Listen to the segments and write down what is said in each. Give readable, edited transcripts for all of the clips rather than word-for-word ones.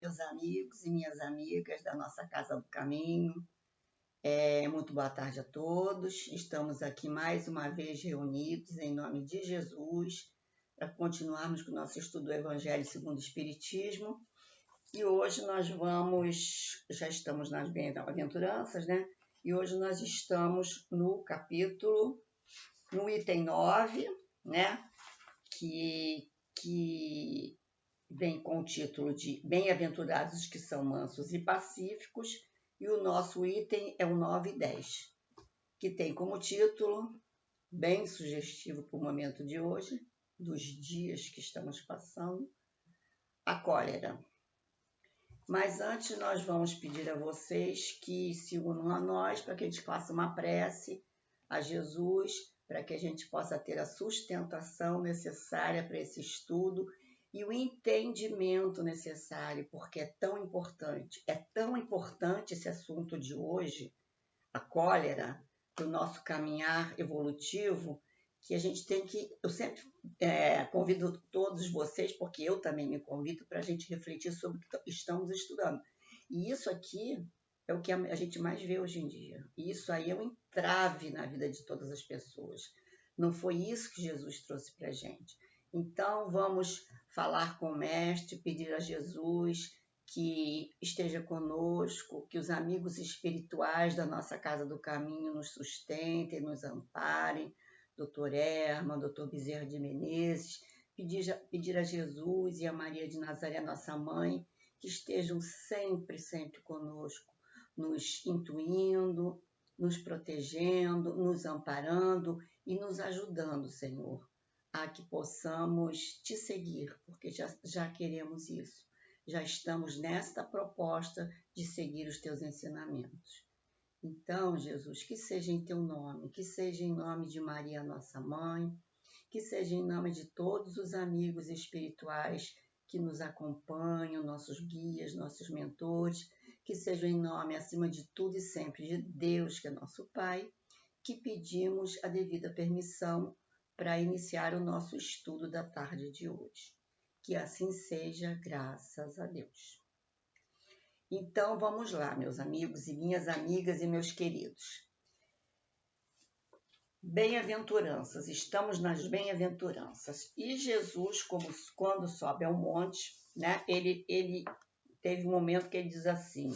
meus amigos e minhas amigas da nossa Casa do Caminho. Muito boa tarde a todos. Estamos aqui mais uma vez reunidos em nome de Jesus para continuarmos com o nosso estudo do Evangelho segundo o Espiritismo. E hoje já estamos nas bem-aventuranças, né? E hoje nós estamos no item 9, né? Que vem com o título de Bem-aventurados os que são mansos e pacíficos, e o nosso item é o 9 e 10, que tem como título, bem sugestivo para o momento de hoje, dos dias que estamos passando, a cólera. Mas antes nós vamos pedir a vocês que se unam a nós para que a gente faça uma prece a Jesus, para que a gente possa ter a sustentação necessária para esse estudo e o entendimento necessário, porque é tão importante esse assunto de hoje, a cólera, do nosso caminhar evolutivo, que a gente tem que... Eu sempre convido todos vocês, porque eu também me convido, para a gente refletir sobre o que estamos estudando. E isso aqui é o que a gente mais vê hoje em dia. E isso aí é um entrave na vida de todas as pessoas. Não foi isso que Jesus trouxe para a gente. Então, vamos falar com o Mestre, pedir a Jesus que esteja conosco, que os amigos espirituais da nossa Casa do Caminho nos sustentem, nos amparem, Dr. Herman, Dr. Bezerra de Menezes, pedir a Jesus e a Maria de Nazaré, nossa mãe, que estejam sempre, sempre conosco, nos intuindo, nos protegendo, nos amparando e nos ajudando, Senhor, a que possamos te seguir, porque já queremos isso. Já estamos nesta proposta de seguir os teus ensinamentos. Então, Jesus, que seja em teu nome, que seja em nome de Maria, nossa mãe, que seja em nome de todos os amigos espirituais que nos acompanham, nossos guias, nossos mentores, que seja em nome, acima de tudo e sempre, de Deus, que é nosso Pai, que pedimos a devida permissão para iniciar o nosso estudo da tarde de hoje. Que assim seja, graças a Deus. Então, vamos lá, meus amigos e minhas amigas e meus queridos. Bem-aventuranças, estamos nas bem-aventuranças. E Jesus, quando sobe ao monte, né, ele teve um momento que ele diz assim: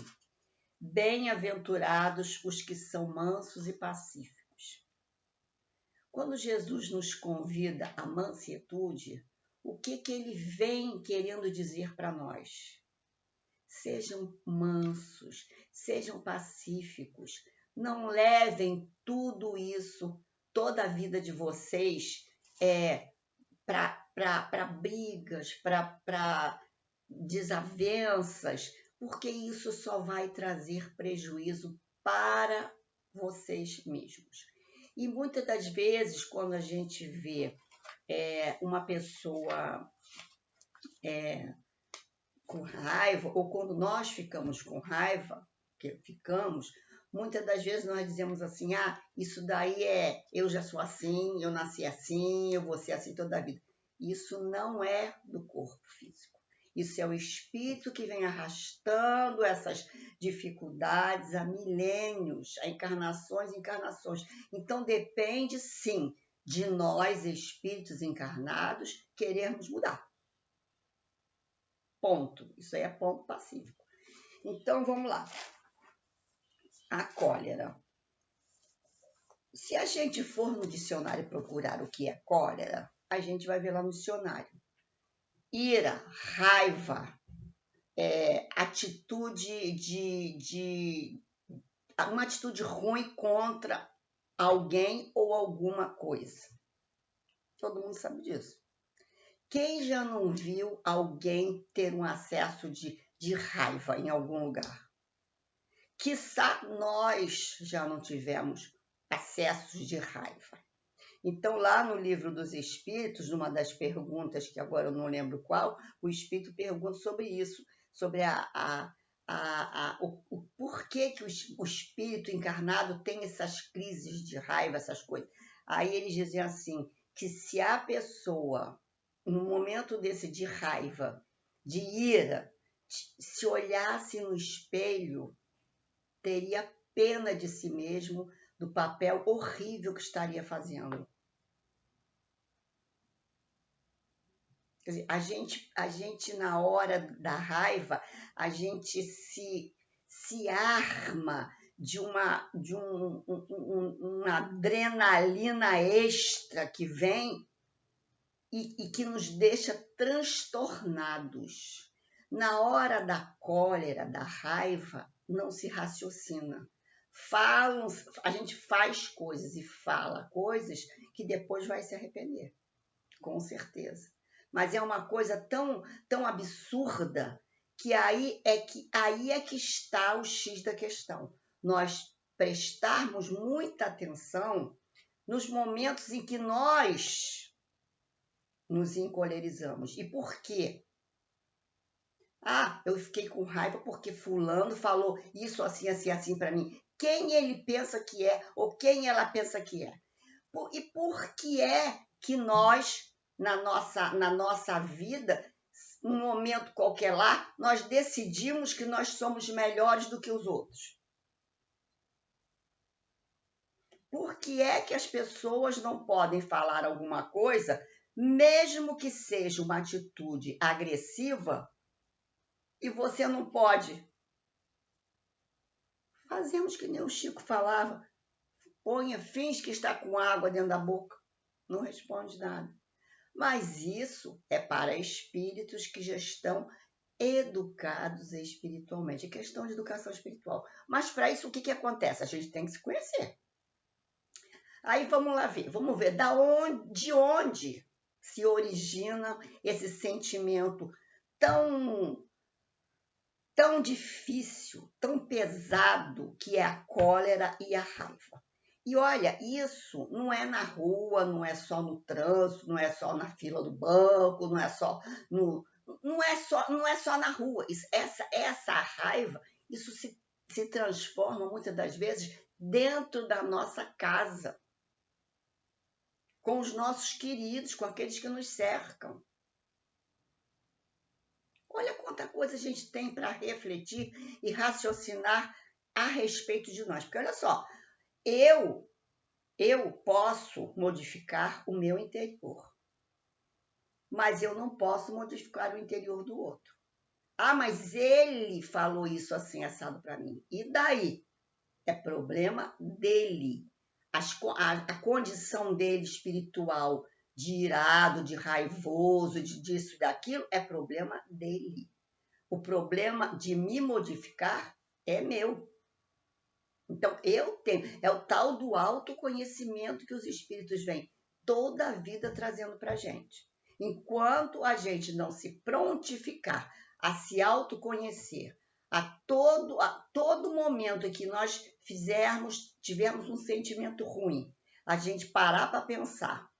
bem-aventurados os que são mansos e pacíficos. Quando Jesus nos convida à mansitude, o que ele vem querendo dizer para nós? Sejam mansos, sejam pacíficos, não levem tudo isso, toda a vida de vocês, para brigas, para desavenças, porque isso só vai trazer prejuízo para vocês mesmos. E muitas das vezes, quando a gente vê uma pessoa com raiva, ou quando nós ficamos com raiva, muitas das vezes nós dizemos assim: isso daí eu já sou assim, eu nasci assim, eu vou ser assim toda a vida. Isso não é do corpo físico. Isso é o espírito que vem arrastando essas dificuldades há milênios, há encarnações e encarnações. Então depende, sim, de nós, espíritos encarnados, querermos mudar. Ponto. Isso aí é ponto pacífico. Então, vamos lá. A cólera. Se a gente for no dicionário procurar o que é cólera, a gente vai ver lá no dicionário. Ira, raiva, uma atitude ruim contra alguém ou alguma coisa. Todo mundo sabe disso. Quem já não viu alguém ter um acesso de raiva em algum lugar? Quiçá nós já não tivemos acessos de raiva. Então, lá no Livro dos Espíritos, numa das perguntas, que agora eu não lembro qual, o Espírito pergunta sobre isso, sobre o porquê que o Espírito encarnado tem essas crises de raiva, essas coisas. Aí eles dizem assim, que se a pessoa, no momento desse de raiva, de ira, se olhasse no espelho, teria pena de si mesmo, do papel horrível que estaria fazendo. Quer dizer, a gente na hora da raiva, a gente se arma de uma adrenalina extra que vem e que nos deixa transtornados. Na hora da cólera, da raiva, não se raciocina. A gente faz coisas e fala coisas que depois vai se arrepender, com certeza. Mas é uma coisa tão absurda que aí é que está o X da questão. Nós prestarmos muita atenção nos momentos em que nós nos encolerizamos. E por quê? Eu fiquei com raiva porque fulano falou isso assim, assim, assim para mim. Quem ele pensa que é ou quem ela pensa que é? E por que é que nós, na nossa vida, num momento qualquer lá, nós decidimos que nós somos melhores do que os outros? Por que é que as pessoas não podem falar alguma coisa, mesmo que seja uma atitude agressiva, e você não pode? Fazemos que nem o Chico falava, finge que está com água dentro da boca, não responde nada. Mas isso é para espíritos que já estão educados espiritualmente. É questão de educação espiritual. Mas para isso, o que acontece? A gente tem que se conhecer. Aí vamos lá ver. Vamos ver de onde se origina esse sentimento tão difícil, tão pesado, que é a cólera e a raiva. E olha, isso não é na rua, não é só no trânsito, não é só na fila do banco, não é só na rua. Essa raiva, isso se transforma muitas das vezes dentro da nossa casa, com os nossos queridos, com aqueles que nos cercam. Olha quanta coisa a gente tem para refletir e raciocinar a respeito de nós. Porque olha só, eu posso modificar o meu interior, mas eu não posso modificar o interior do outro. Mas ele falou isso assim, assado para mim. E daí? É problema dele. A condição dele espiritual, de irado, de raivoso, disso e daquilo, é problema dele. O problema de me modificar é meu. Então, eu tenho. É o tal do autoconhecimento que os espíritos vêm toda a vida trazendo para a gente. Enquanto a gente não se prontificar a se autoconhecer, a todo momento em que nós tivermos um sentimento ruim, a gente parar para pensar,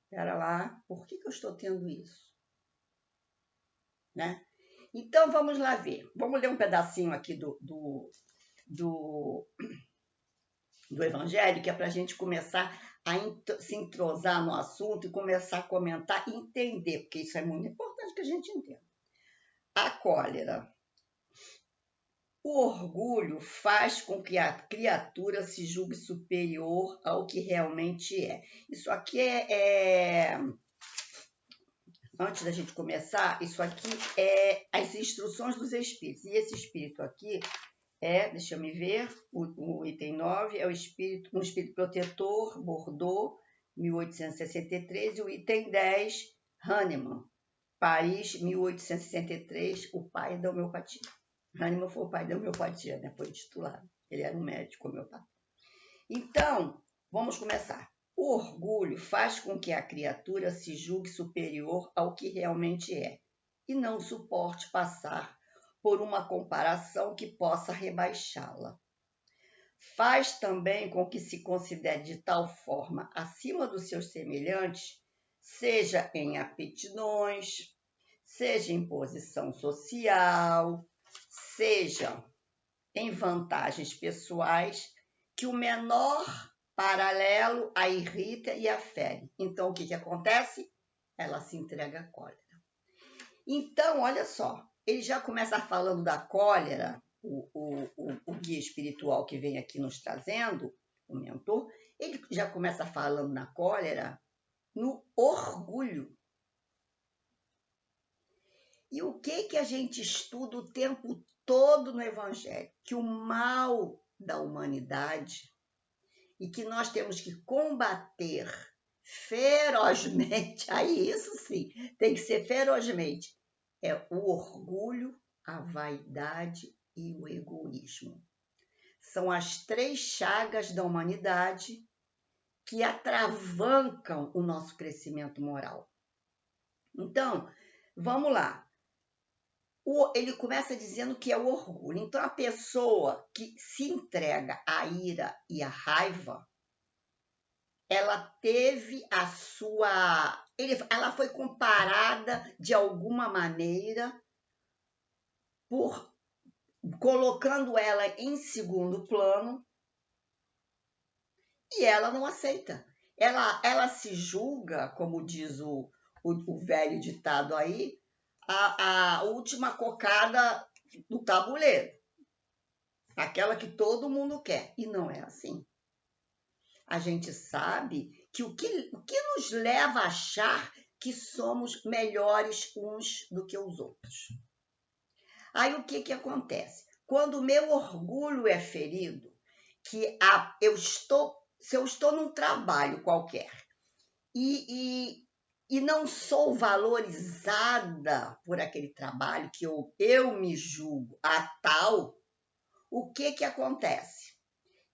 espera lá, por que eu estou tendo isso? Né? Então, vamos lá ver. Vamos ler um pedacinho aqui do Evangelho, que é para a gente começar a se entrosar no assunto e começar a comentar e entender, porque isso é muito importante que a gente entenda. A cólera. O orgulho faz com que a criatura se julgue superior ao que realmente é. Isso aqui antes da gente começar, isso aqui é as instruções dos espíritos. E esse espírito aqui deixa eu me ver, o item 9 é um espírito protetor, Bordeaux, 1863, e o item 10, Hahnemann, Paris, 1863, o pai da homeopatia. Hahnemann foi o pai da homeopatia, né? Foi titulado. Ele era um médico homeopata. Então, vamos começar. O orgulho faz com que a criatura se julgue superior ao que realmente é e não suporte passar por uma comparação que possa rebaixá-la. Faz também com que se considere de tal forma acima dos seus semelhantes, seja em aptidões, seja em posição social, seja em vantagens pessoais, que o menor paralelo a irrita e a fere. Então, o que acontece? Ela se entrega à cólera. Então, olha só, ele já começa falando da cólera, o guia espiritual que vem aqui nos trazendo, o mentor, ele já começa falando na cólera, no orgulho. E o que a gente estuda o tempo todo no Evangelho? Que o mal da humanidade e que nós temos que combater ferozmente, aí isso sim, tem que ser ferozmente, é o orgulho, a vaidade e o egoísmo. São as 3 chagas da humanidade que atravancam o nosso crescimento moral. Então, vamos lá. Ele começa dizendo que é o orgulho. Então, a pessoa que se entrega à ira e à raiva, ela teve a sua... Ela foi comparada de alguma maneira por colocando ela em segundo plano e ela não aceita. Ela se julga, como diz o velho ditado aí, a última cocada do tabuleiro. Aquela que todo mundo quer. E não é assim. A gente sabe que o que nos leva a achar que somos melhores uns do que os outros. Aí o que acontece? Quando o meu orgulho é ferido, que se eu estou num trabalho qualquer e não sou valorizada por aquele trabalho que eu me julgo a tal, o que acontece?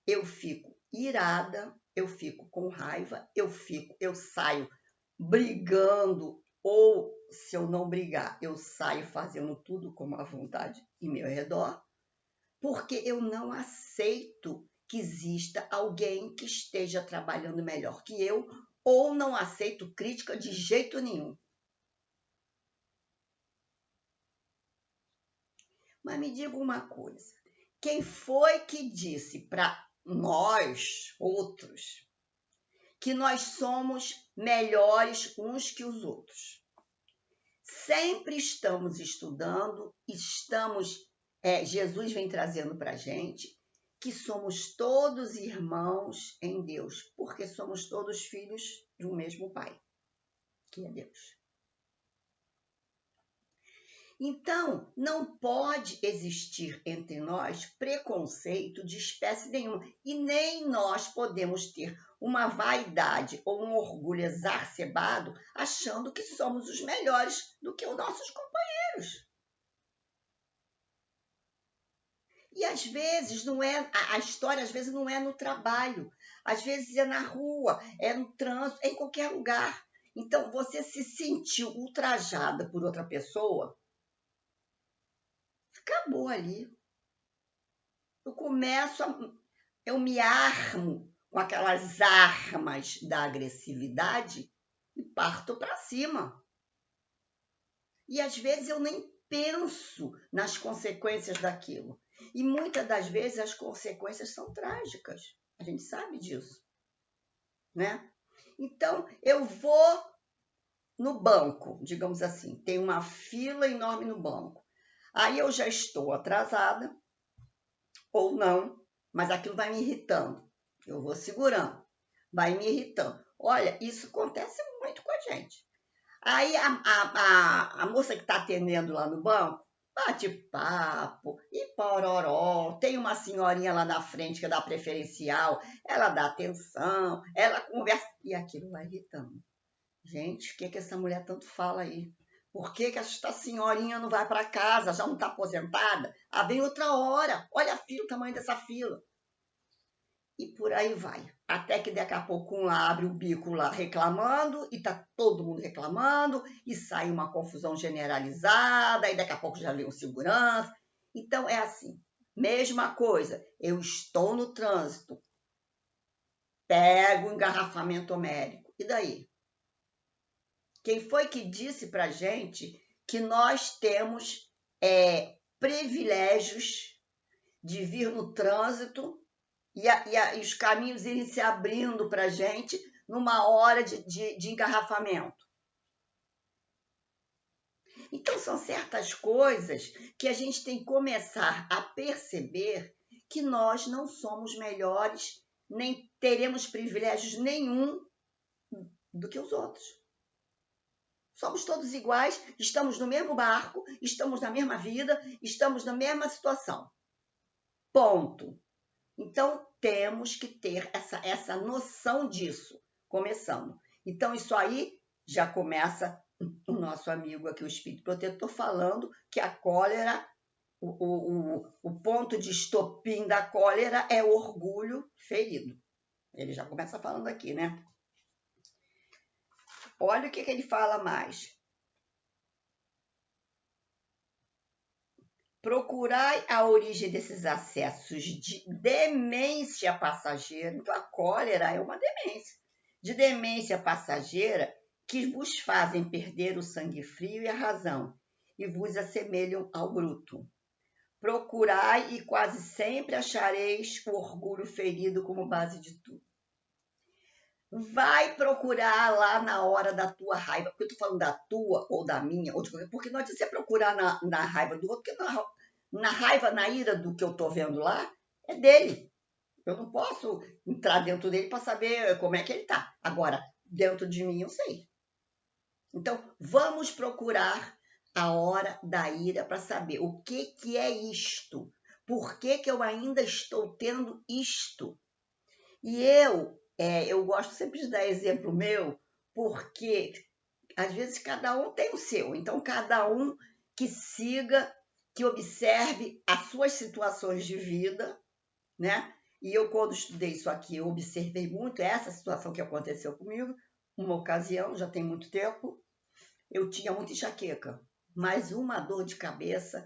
Eu fico irada, eu fico com raiva, eu saio brigando, ou se eu não brigar, eu saio fazendo tudo como a vontade em meu redor, porque eu não aceito que exista alguém que esteja trabalhando melhor que eu, ou não aceito crítica de jeito nenhum. Mas me diga uma coisa, quem foi que disse para nós, outros, que nós somos melhores uns que os outros? Sempre estamos estudando, Jesus vem trazendo para a gente que somos todos irmãos em Deus, porque somos todos filhos de um mesmo Pai, que é Deus. Então, não pode existir entre nós preconceito de espécie nenhuma, e nem nós podemos ter uma vaidade ou um orgulho exacerbado achando que somos os melhores do que os nossos companheiros. E às vezes não é, a história às vezes não é no trabalho, às vezes é na rua, é no trânsito, é em qualquer lugar. Então, você se sentiu ultrajada por outra pessoa, acabou ali. Eu me armo com aquelas armas da agressividade e parto para cima. E às vezes eu nem penso nas consequências daquilo. E muitas das vezes as consequências são trágicas. A gente sabe disso, né? Então, eu vou no banco, digamos assim, tem uma fila enorme no banco. Aí eu já estou atrasada, ou não, mas aquilo vai me irritando. Eu vou segurando, vai me irritando. Olha, isso acontece muito com a gente. Aí a moça que está atendendo lá no banco, bate papo e pororó. Tem uma senhorinha lá na frente que dá preferencial, ela dá atenção, ela conversa, e aquilo vai irritando. Gente, o que essa mulher tanto fala aí? Por que esta senhorinha não vai para casa? Já não está aposentada? Ah, vem outra hora. Olha a fila, o tamanho dessa fila. E por aí vai. Até que daqui a pouco um lá abre o bico lá reclamando, e tá todo mundo reclamando, e sai uma confusão generalizada, e daqui a pouco já vem um segurança. Então é assim, mesma coisa, eu estou no trânsito, pego o engarrafamento homérico, e daí? Quem foi que disse para a gente que nós temos privilégios de vir no trânsito e os caminhos irem se abrindo para a gente numa hora de engarrafamento? Então, são certas coisas que a gente tem que começar a perceber que nós não somos melhores, nem teremos privilégios nenhum do que os outros. Somos todos iguais, estamos no mesmo barco, estamos na mesma vida, estamos na mesma situação. Ponto. Então, temos que ter essa noção disso, começando. Então, isso aí já começa o nosso amigo aqui, o espírito protetor, falando que a cólera, o ponto de estopim da cólera é o orgulho ferido. Ele já começa falando aqui, né? Olha o que ele fala mais. Procurai a origem desses acessos de demência passageira. Então, a cólera é uma demência. De demência passageira que vos fazem perder o sangue frio e a razão, e vos assemelham ao bruto. Procurai e quase sempre achareis o orgulho ferido como base de tudo. Vai procurar lá na hora da tua raiva, porque eu estou falando da tua ou da minha, ou de qualquer, porque não adianta você procurar na raiva do outro, porque na raiva, na ira do que eu estou vendo lá, é dele. Eu não posso entrar dentro dele para saber como é que ele está. Agora, dentro de mim eu sei. Então, vamos procurar a hora da ira para saber o que é isto. Por que eu ainda estou tendo isto? E eu gosto sempre de dar exemplo meu, porque às vezes cada um tem o seu. Então, cada um que siga, que observe as suas situações de vida, né? E eu, quando estudei isso aqui, eu observei muito essa situação que aconteceu comigo. Uma ocasião, já tem muito tempo, eu tinha muita enxaqueca, mas uma dor de cabeça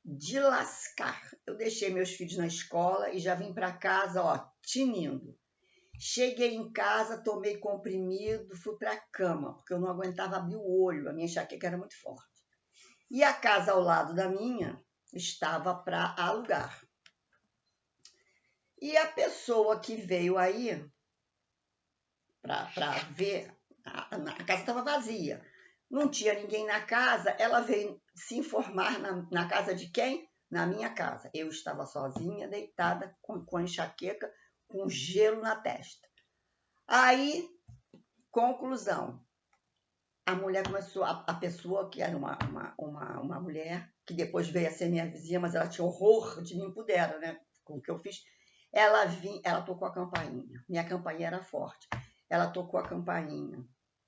de lascar. Eu deixei meus filhos na escola e já vim para casa, ó, tinindo. Cheguei em casa, tomei comprimido, fui para a cama, porque eu não aguentava abrir o olho, a minha enxaqueca era muito forte. E a casa ao lado da minha estava para alugar. E a pessoa que veio aí para ver, a casa estava vazia. Não tinha ninguém na casa, ela veio se informar na casa de quem? Na minha casa. Eu estava sozinha, deitada, com enxaqueca, com gelo na testa. Aí, conclusão, a mulher começou, a pessoa que era uma mulher, que depois veio a ser minha vizinha, mas ela tinha horror de mim por dela, né? Com o que eu fiz. Ela tocou a campainha. Minha campainha era forte. Ela tocou a campainha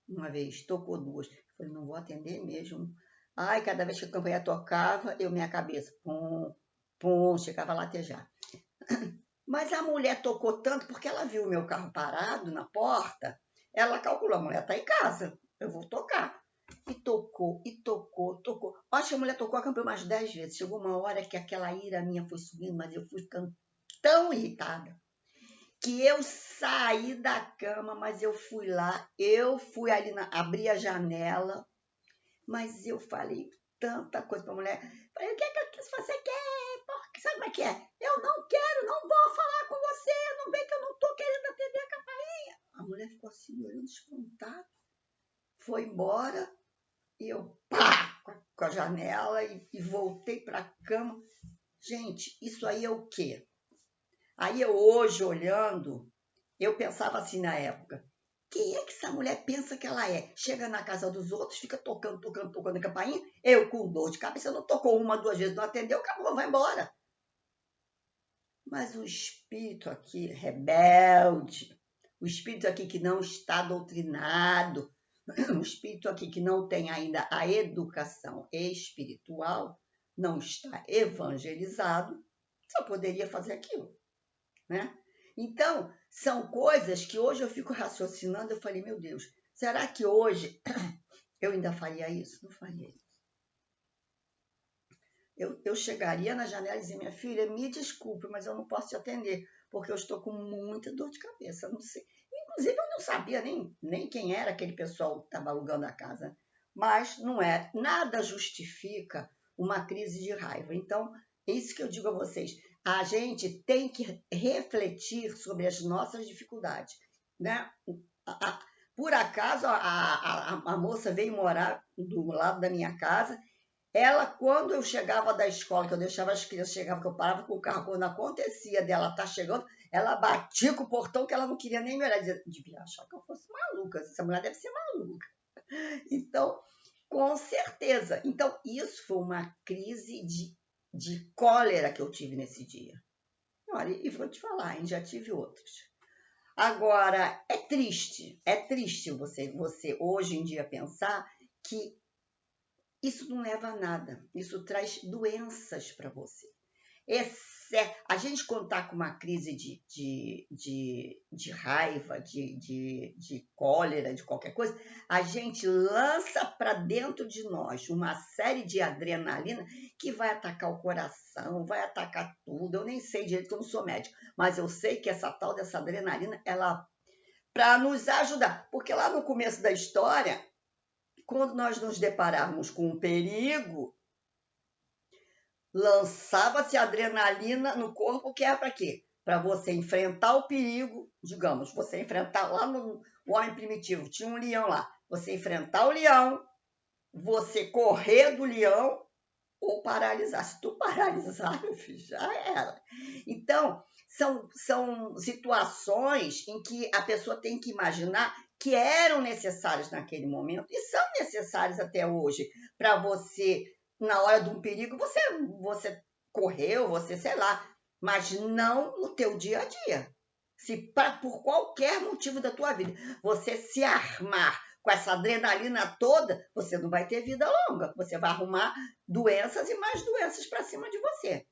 uma vez, tocou duas. Eu falei, não vou atender mesmo. Ai, cada vez que a campainha tocava, minha cabeça, pum, pum, chegava a latejar. Mas a mulher tocou tanto, porque ela viu o meu carro parado na porta, ela calculou, a mulher está em casa, eu vou tocar. E tocou, e tocou, tocou. Acho que a mulher tocou a campainha umas 10 vezes. Chegou uma hora que aquela ira minha foi subindo, mas eu fui ficando tão irritada que eu saí da cama, mas eu fui lá, eu fui ali, abri a janela, mas eu falei tanta coisa para a mulher. Falei, o que é que você quer? Porque sabe como é que é? Eu não quero, não vou falar com você, não vem que eu não estou querendo atender a campainha. A mulher ficou assim, olhando espantada, foi embora, e eu, pá, com a janela, e voltei para a cama. Gente, isso aí é o quê? Aí eu hoje, olhando, eu pensava assim na época, quem é que essa mulher pensa que ela é? Chega na casa dos outros, fica tocando a campainha, eu com dor de cabeça, não tocou uma, 2 vezes, não atendeu, acabou, vai embora. Mas o espírito aqui rebelde, o espírito aqui que não está doutrinado, o espírito aqui que não tem ainda a educação espiritual, não está evangelizado, só poderia fazer aquilo, né? Então, são coisas que hoje eu fico raciocinando, eu falei, meu Deus, será que hoje eu ainda faria isso? Não faria isso. Eu chegaria na janela e dizia, minha filha, me desculpe, mas eu não posso te atender, porque eu estou com muita dor de cabeça, não sei. Inclusive, eu não sabia nem quem era aquele pessoal que estava alugando a casa. Mas não é, nada justifica uma crise de raiva. Então, é isso que eu digo a vocês. A gente tem que refletir sobre as nossas dificuldades, né? Por acaso, a moça veio morar do lado da minha casa Ela, quando eu chegava da escola, que eu deixava as crianças, chegava, que eu parava com o carro, quando acontecia dela estar chegando, ela batia com o portão, que ela não queria nem me olhar. Dizia, devia achar que eu fosse maluca, essa mulher deve ser maluca. Então, com certeza. Então, isso foi uma crise de cólera que eu tive nesse dia. Olha, e vou te falar, hein, já tive outros. Agora, é triste você hoje em dia pensar que isso não leva a nada, isso traz doenças para você. A gente contar com uma crise de raiva, de cólera, de qualquer coisa, a gente lança para dentro de nós uma série de adrenalina que vai atacar o coração, vai atacar tudo. Eu nem sei direito, que eu não sou médico, mas eu sei que essa tal dessa adrenalina, ela para nos ajudar, porque lá no começo da história, quando nós nos depararmos com um perigo, lançava-se adrenalina no corpo, que era para quê? Para você enfrentar o perigo, digamos, você enfrentar lá no homem primitivo, tinha um leão lá, você enfrentar o leão, você correr do leão ou paralisar. Se tu paralisar, meu filho, já era. Então, são situações em que a pessoa tem que imaginar que eram necessárias naquele momento e são necessárias até hoje para você, na hora de um perigo, você correu, você, sei lá, mas não no teu dia a dia. Se por qualquer motivo da tua vida você se armar com essa adrenalina toda, você não vai ter vida longa. Você vai arrumar doenças e mais doenças para cima de você.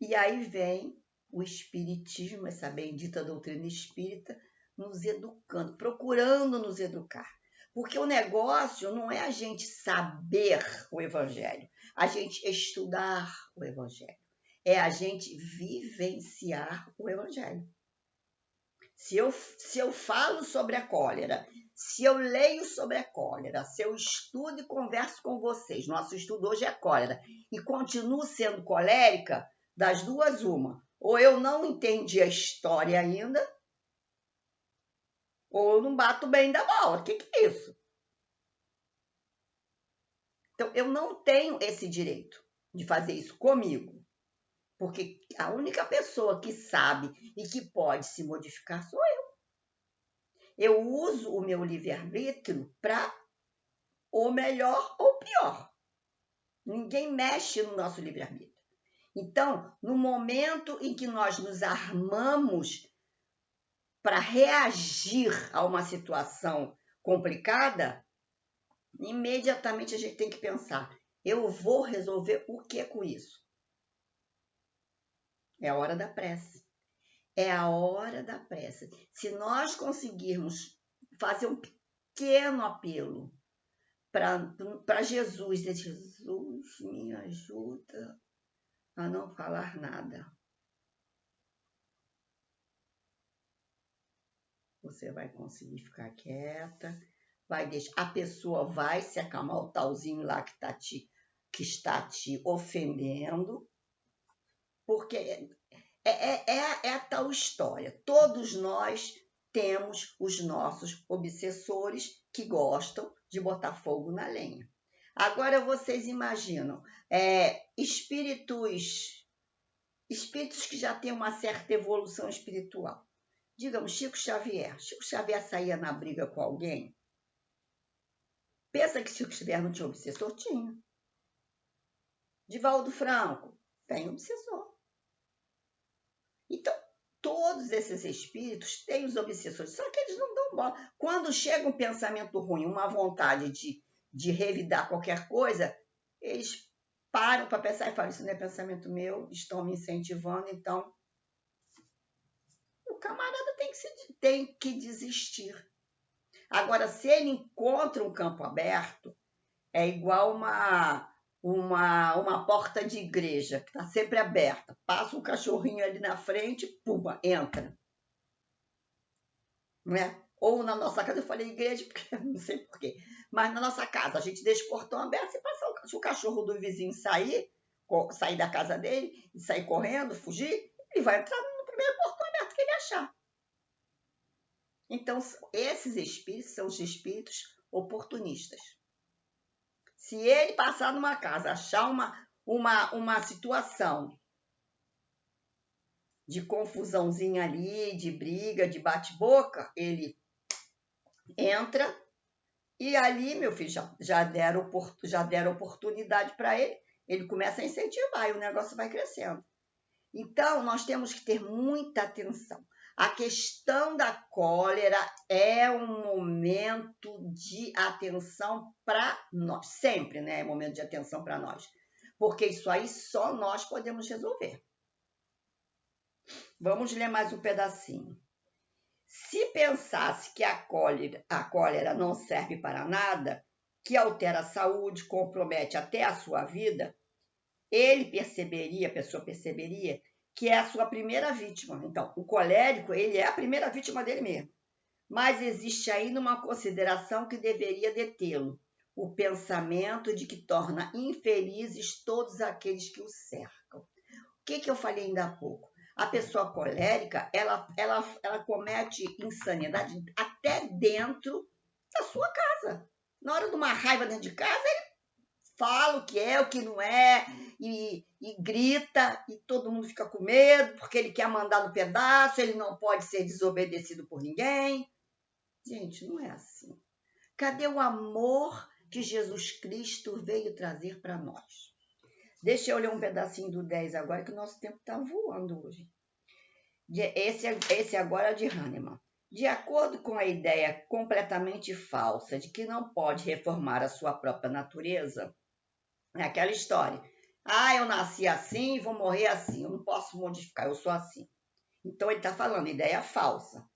E aí vem o espiritismo, essa bendita doutrina espírita, nos educando, procurando nos educar. Porque o negócio não é a gente saber o evangelho, a gente estudar o evangelho. É a gente vivenciar o evangelho. Se eu falo sobre a cólera, se eu leio sobre a cólera, se eu estudo e converso com vocês, nosso estudo hoje é cólera, e continuo sendo colérica, das duas uma. Ou eu não entendi a história ainda, ou eu não bato bem da bola. O que é isso? Então, eu não tenho esse direito de fazer isso comigo. Porque a única pessoa que sabe e que pode se modificar sou eu. Eu uso o meu livre-arbítrio para ou melhor ou pior. Ninguém mexe no nosso livre-arbítrio. Então, no momento em que nós nos armamos para reagir a uma situação complicada, imediatamente a gente tem que pensar: eu vou resolver o que com isso? É a hora da prece. É a hora da prece. Se nós conseguirmos fazer um pequeno apelo para Jesus, Jesus, me ajuda a não falar nada. Você vai conseguir ficar quieta, vai deixar, a pessoa vai se acalmar, o talzinho lá que está te ofendendo, porque é a tal história. Todos nós temos os nossos obsessores que gostam de botar fogo na lenha. Agora vocês imaginam, espíritos que já têm uma certa evolução espiritual. Digamos, Chico Xavier. Chico Xavier saía na briga com alguém? Pensa que Chico Xavier não tinha obsessor? Tinha. Divaldo Franco? Tem obsessor. Então, todos esses espíritos têm os obsessores, só que eles não dão bola. Quando chega um pensamento ruim, uma vontade de revidar qualquer coisa, eles param para pensar e falam: isso não é pensamento meu, estão me incentivando, então o camarada tem que desistir. Agora, se ele encontra um campo aberto, é igual uma porta de igreja, que está sempre aberta. Passa um cachorrinho ali na frente, pumba, entra. Né? Ou na nossa casa, eu falei igreja, porque não sei porquê, mas na nossa casa, a gente deixa o portão aberto, se o cachorro do vizinho sair da casa dele, e sair correndo, fugir, ele vai entrar no primeiro portão aberto que ele achar. Então, esses espíritos são os espíritos oportunistas. Se ele passar numa casa, achar uma situação de confusãozinha ali, de briga, de bate-boca, ele entra e ali, meu filho, já deram oportunidade para ele começa a incentivar e o negócio vai crescendo. Então, nós temos que ter muita atenção. A questão da cólera é um momento de atenção para nós. Sempre, né? É momento de atenção para nós. Porque isso aí só nós podemos resolver. Vamos ler mais um pedacinho. Se pensasse que a cólera não serve para nada, que altera a saúde, compromete até a sua vida, a pessoa perceberia que é a sua primeira vítima. Então, o colérico, ele é a primeira vítima dele mesmo. Mas existe ainda uma consideração que deveria detê-lo, o pensamento de que torna infelizes todos aqueles que o cercam. O que eu falei ainda há pouco? A pessoa colérica, ela comete insanidade até dentro da sua casa. Na hora de uma raiva dentro de casa, ele fala o que é, o que não é, e grita, e todo mundo fica com medo, porque ele quer mandar no pedaço, ele não pode ser desobedecido por ninguém. Gente, não é assim. Cadê o amor que Jesus Cristo veio trazer para nós? Deixa eu ler um pedacinho do 10 agora, que o nosso tempo está voando hoje. Esse agora é de Hahnemann. De acordo com a ideia completamente falsa de que não pode reformar a sua própria natureza, é aquela história. Eu nasci assim e vou morrer assim. Eu não posso modificar, eu sou assim. Então, ele está falando, ideia falsa.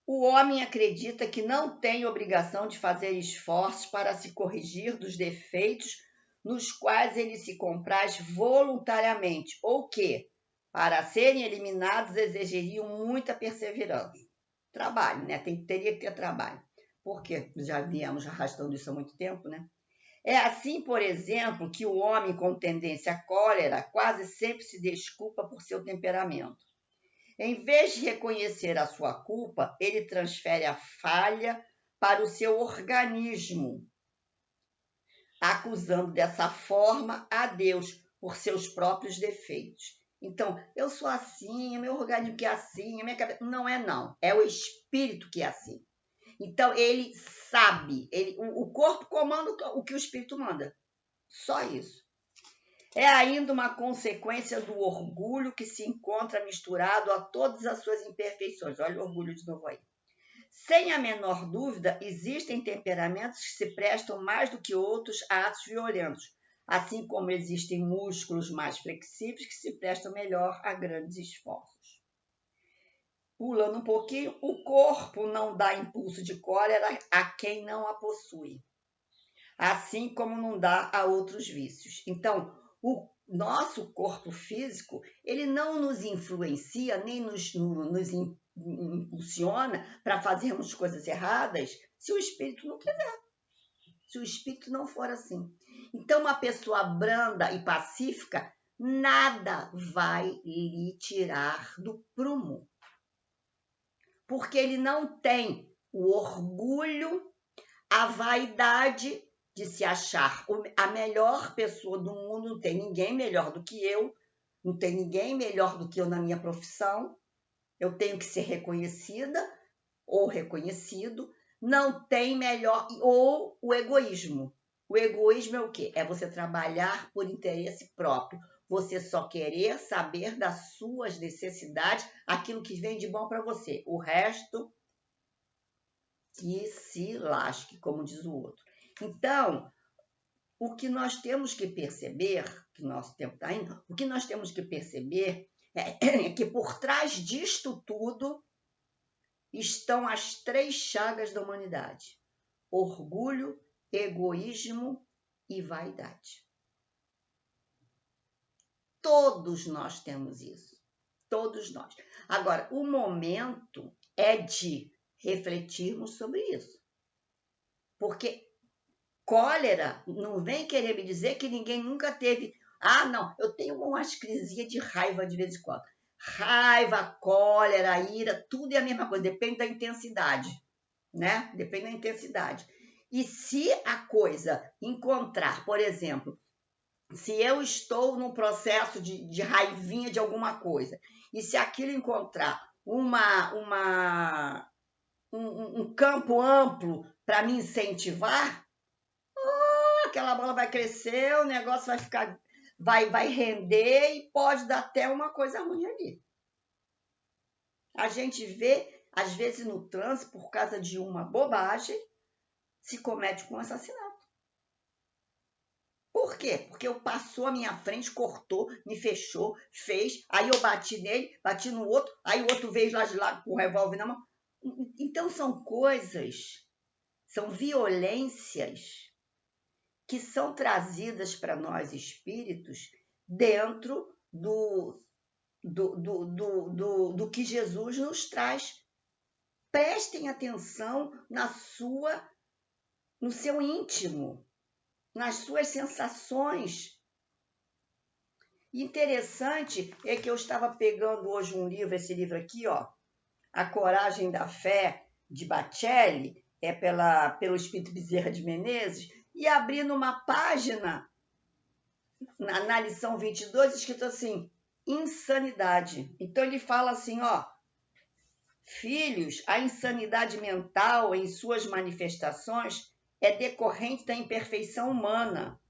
O homem acredita que não tem obrigação de fazer esforços para se corrigir dos defeitos nos quais ele se compraz voluntariamente, ou que, para serem eliminados, exigiriam muita perseverança. Trabalho, né? Teria que ter trabalho. Porque já viemos arrastando isso há muito tempo, né? É assim, por exemplo, que o homem com tendência à cólera quase sempre se desculpa por seu temperamento. Em vez de reconhecer a sua culpa, ele transfere a falha para o seu organismo, acusando dessa forma a Deus por seus próprios defeitos. Então, eu sou assim, meu organismo que é assim, a minha cabeça... Não é não, é o espírito que é assim. Então, ele sabe, o corpo comanda o que o espírito manda. Só isso. É ainda uma consequência do orgulho que se encontra misturado a todas as suas imperfeições. Olha o orgulho de novo aí. Sem a menor dúvida, existem temperamentos que se prestam mais do que outros a atos violentos, assim como existem músculos mais flexíveis que se prestam melhor a grandes esforços. Pulando um pouquinho, o corpo não dá impulso de cólera a quem não a possui, assim como não dá a outros vícios. Então, o nosso corpo físico, ele não nos influencia, nem nos impulsiona para fazermos coisas erradas, se o espírito não quiser, se o espírito não for assim. Então, uma pessoa branda e pacífica, nada vai lhe tirar do prumo, porque ele não tem o orgulho, a vaidade de se achar a melhor pessoa do mundo. Não tem ninguém melhor do que eu, não tem ninguém melhor do que eu na minha profissão, eu tenho que ser reconhecida ou reconhecido, não tem melhor, ou o egoísmo. O egoísmo é o quê? É você trabalhar por interesse próprio, você só querer saber das suas necessidades, aquilo que vem de bom para você, o resto que se lasque, como diz o outro. Então, o que nós temos que perceber, que nosso tempo está indo, o que nós temos que perceber é que por trás disto tudo estão as 3 chagas da humanidade: orgulho, egoísmo e vaidade. Todos nós temos isso. Todos nós. Agora, o momento é de refletirmos sobre isso. Porque cólera não vem querer me dizer que ninguém nunca teve... não, eu tenho umas crisinhas de raiva de vez em quando. Raiva, cólera, ira, tudo é a mesma coisa, depende da intensidade, né? Depende da intensidade. E se a coisa encontrar, por exemplo, se eu estou num processo de raivinha de alguma coisa, e se aquilo encontrar um campo amplo para me incentivar, aquela bola vai crescer, o negócio vai ficar, vai render e pode dar até uma coisa ruim ali. A gente vê, às vezes, no trânsito, por causa de uma bobagem, se comete um assassinato. Por quê? Porque eu passou à minha frente, cortou, me fechou, fez, aí eu bati nele, bati no outro, aí o outro veio lá de lá com o revólver na mão. Então são coisas, são violências que são trazidas para nós espíritos dentro do que Jesus nos traz. Prestem atenção no seu íntimo, nas suas sensações. Interessante é que eu estava pegando hoje um livro, esse livro aqui, ó, A Coragem da Fé, de Bacelli, pelo Espírito Bezerra de Menezes, e abrindo uma página na lição 22, escrito assim, insanidade. Então ele fala assim, ó, filhos, a insanidade mental em suas manifestações é decorrente da imperfeição humana.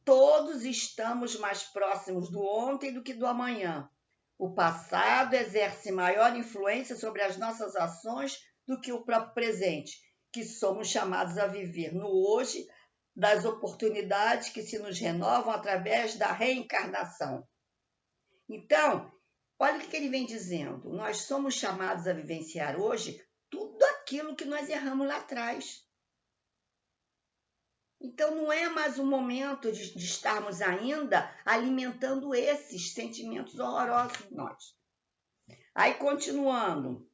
Todos estamos mais próximos do ontem do que do amanhã. O passado exerce maior influência sobre as nossas ações do que o próprio presente, que somos chamados a viver no hoje das oportunidades que se nos renovam através da reencarnação. Então, olha o que ele vem dizendo. Nós somos chamados a vivenciar hoje tudo aquilo que nós erramos lá atrás. Então, não é mais o momento de estarmos ainda alimentando esses sentimentos horrorosos em nós. Aí, continuando.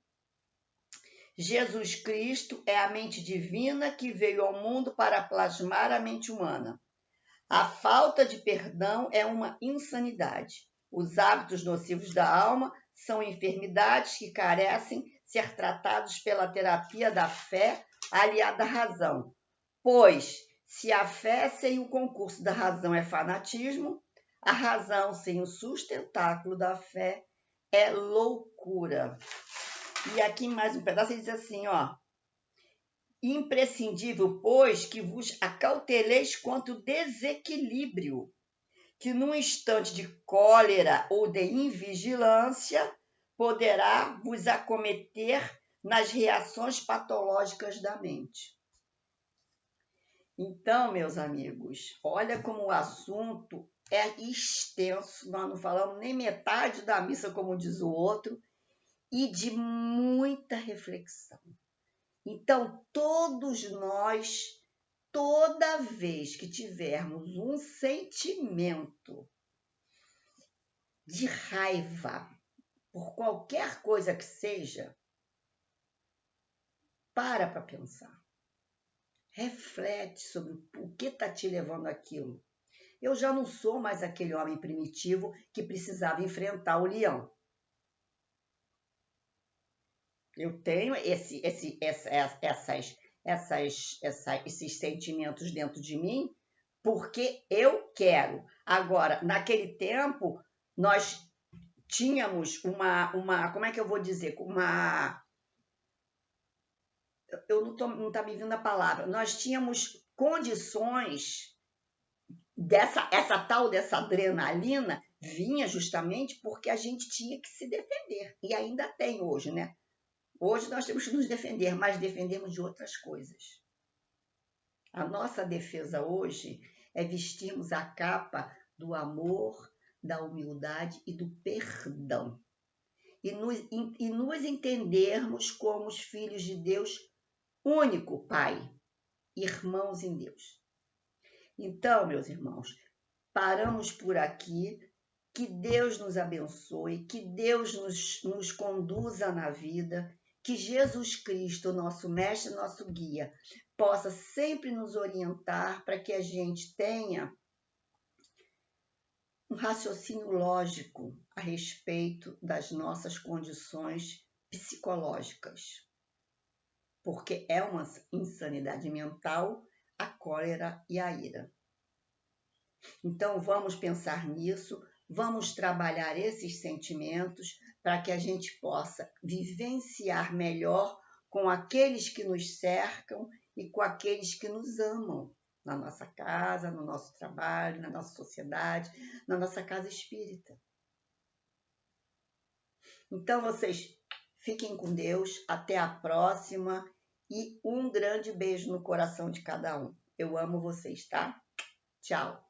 Jesus Cristo é a mente divina que veio ao mundo para plasmar a mente humana. A falta de perdão é uma insanidade. Os hábitos nocivos da alma são enfermidades que carecem ser tratados pela terapia da fé aliada à razão. Pois, se a fé sem o concurso da razão é fanatismo, a razão sem o sustentáculo da fé é loucura. E aqui mais um pedaço, ele diz assim, ó. Imprescindível, pois, que vos acauteleis quanto o desequilíbrio, que num instante de cólera ou de invigilância poderá vos acometer nas reações patológicas da mente. Então, meus amigos, olha como o assunto é extenso, nós não falamos nem metade da missa, como diz o outro, e de muita reflexão. Então, todos nós, toda vez que tivermos um sentimento de raiva por qualquer coisa que seja, para pensar. Reflete sobre o que está te levando àquilo. Eu já não sou mais aquele homem primitivo que precisava enfrentar o leão. Eu tenho esses sentimentos dentro de mim porque eu quero. Agora, naquele tempo, nós tínhamos como é que eu vou dizer? Não está me vindo a palavra. Nós tínhamos condições essa tal dessa adrenalina vinha justamente porque a gente tinha que se defender. E ainda tem hoje, né? Hoje nós temos que nos defender, mas defendemos de outras coisas. A nossa defesa hoje é vestirmos a capa do amor, da humildade e do perdão. E nos entendermos como os filhos de Deus, único Pai, irmãos em Deus. Então, meus irmãos, paramos por aqui. Que Deus nos abençoe, que Deus nos conduza na vida, que Jesus Cristo, nosso mestre, nosso guia, possa sempre nos orientar para que a gente tenha um raciocínio lógico a respeito das nossas condições psicológicas. porque é uma insanidade mental a cólera e a ira. Então, vamos pensar nisso, vamos trabalhar esses sentimentos para que a gente possa vivenciar melhor com aqueles que nos cercam e com aqueles que nos amam, na nossa casa, no nosso trabalho, na nossa sociedade, na nossa casa espírita. Então, vocês fiquem com Deus, até a próxima e um grande beijo no coração de cada um. Eu amo vocês, tá? Tchau!